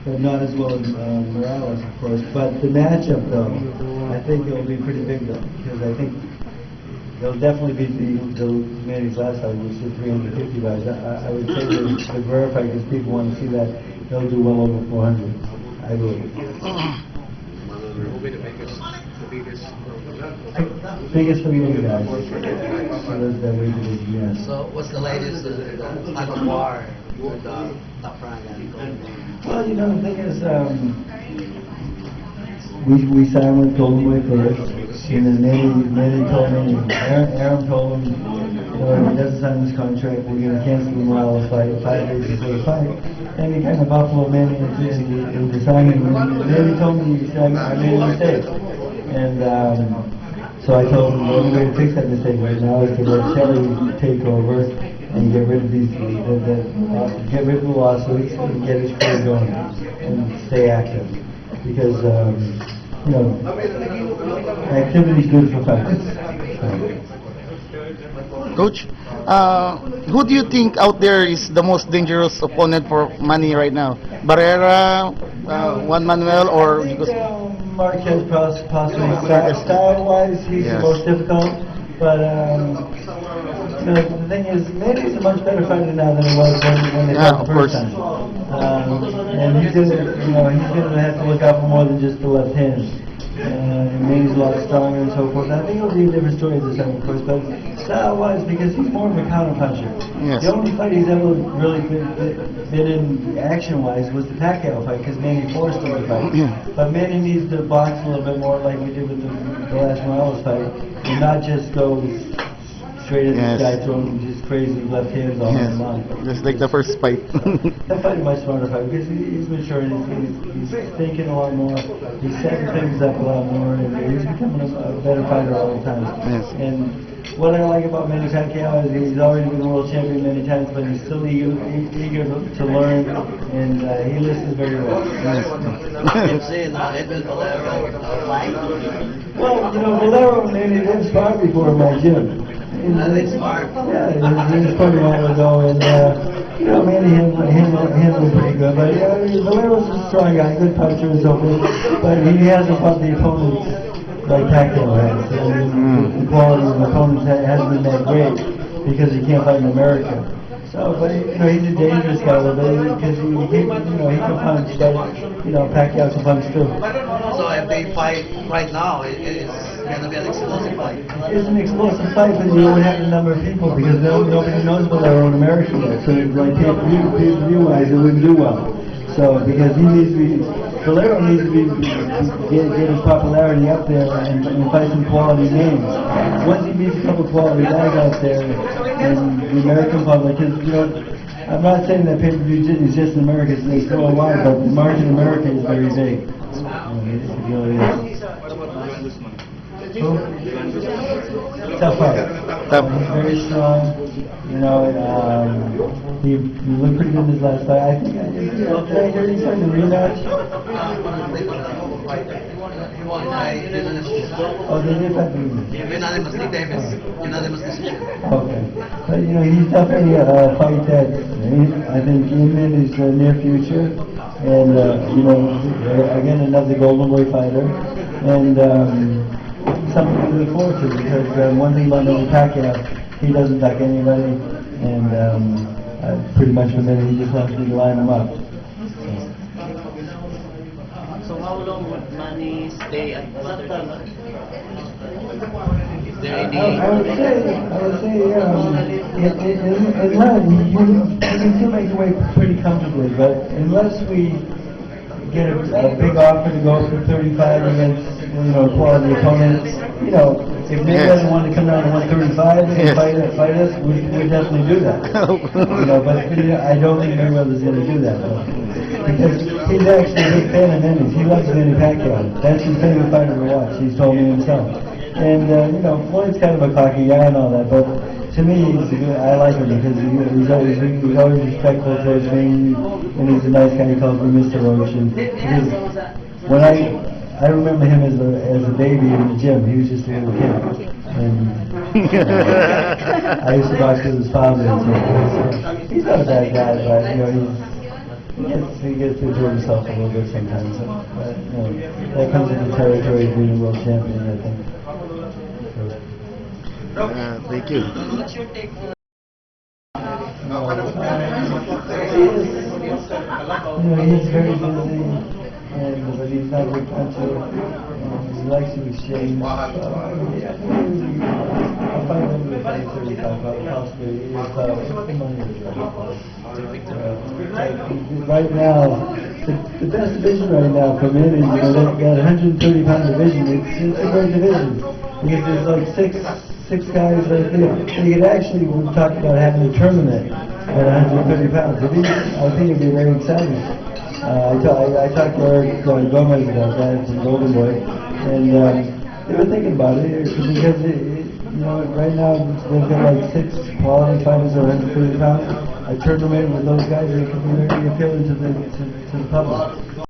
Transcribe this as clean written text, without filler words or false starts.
but not as well as Morales, of course. But the matchup, though, I think it'll be pretty big, though, because I think they'll definitely beat the Manny's last fight, which is 350 guys. I would say the verify, because people want to see that, they'll do well over 400, I believe. Biggest for you guys. Yes. So what's the latest type of war with Top Rank? Well, you know, the thing is, we signed with Golden Boy first, and then Manny told me, Aaron told him, you know, he doesn't sign this contract, we're going to cancel the Morales fight 5 days before the fight. And he kind of buffalo Manny into signing, and Manny told me, he said, I made a mistake. And so I told him the only way to fix that mistake right now is to let Shelly take over and get rid of get rid of the lawsuits and get his career going and stay active. Because, you know, activity is good for fighters. Coach, who do you think out there is the most dangerous opponent for Manny right now? Barrera, Juan Manuel, or Marquez possibly. Style-wise, he's the most difficult. But you know, the thing is, Manny's a much better fighter now than he was when they fought the first time. And he's gonna have to look out for more than just the left hand. Manny's a lot stronger and so forth. And I think it'll be a different story this time, of course, but style-wise, because he's more of a counter-puncher. Yes. The only fight he's ever really been in action-wise was the Pacquiao fight, because Manny forced him to fight. Yeah. But Manny needs to box a little bit more like we did with the last Morales fight, and not just go straight at the guy throwing just crazy left hands all the time. Just like the first fight. That fight is much smarter fight because he's mature and he's thinking a lot more. He's setting things up a lot more, and he's becoming a better fighter all the time. Yes. And what I like about Manny Pacquiao is he's already been world champion many times, but he's still eager to learn, and he listens very well. You've seen Edwin Valero fight? Well, you know, Valero and Manny didn't spar before in my gym. They sparred? Yeah, it was pretty while ago, and you know, Manny handled pretty good. But Valero's a strong guy, good puncher and so forth, but he hasn't fought the opponents like Pacquiao has. The quality of the opponents hasn't been that great because he can't fight in America. So, but you know, he's a dangerous guy a little bit because he can punch, but you know, Pacquiao can punch too. So if they fight right now, it's going to be an explosive fight. It's an explosive fight, but you don't have the number of people because nobody knows Valero in America yet. So like pay-per-view wise, it wouldn't do well. So because Valero needs to get his popularity up there and fight some quality names. Once he beats a couple quality guys out there, and the American public, because you know, I'm not saying that pay-per-view is just in America, it's worldwide, but the market in America is very big. It really is. Tough fight. He's very strong. You know, he looked pretty good in his last fight. I think did I hear he's having a rematch? Oh, they did fight the rematch. Unanimous decision. Okay. But you know, he's definitely a fight that I think in his near future. And you know, again, another Golden Boy fighter. And something to look forward to because one thing about Manny Pacquiao, he doesn't duck anybody, and pretty much for me, he just wants me to line them up. So how long would Manny stay at Part3? Is there any? I would say, you can still make your way pretty comfortably, but unless we get a big offer to go for 35 against, you know, quality opponents, you know, if they doesn't want to come down to 135 and fight us, we'd definitely do that. You know, but I don't think Mayweather's going to do that, though. Because he's actually a big fan of Manny's. He loves Manny Pacquiao. That's his favorite fighter to watch. He's told me himself. And, you know, Floyd's kind of a cocky guy and all that, but to me, I like him because he's always respectful towards me, and he's a nice guy. He calls me Mr. Roach. And when I remember him as a baby in the gym, he was just a little kid. And I used to box with his father and so forth. So he's not a bad guy, but you know, he gets to enjoy himself a little bit sometimes. But, that comes with the territory of being a world champion, I think. Thank you. He's very busy, but he's not a big puncher. He likes to exchange. I'll find him to play 35, possibly if the money is right. Right now, the best division right now for men is, that 130-pound division. It's a great division because there's like six guys right there. They could actually, we talked about having a tournament at 130 pounds. I think it'd be very exciting. I talked to Eric Gomez about that from Golden Boy, and they were thinking about it because right now they've got like 6 quality fighters at 130 pounds. A tournament with those guys, it could be very appealing to the public.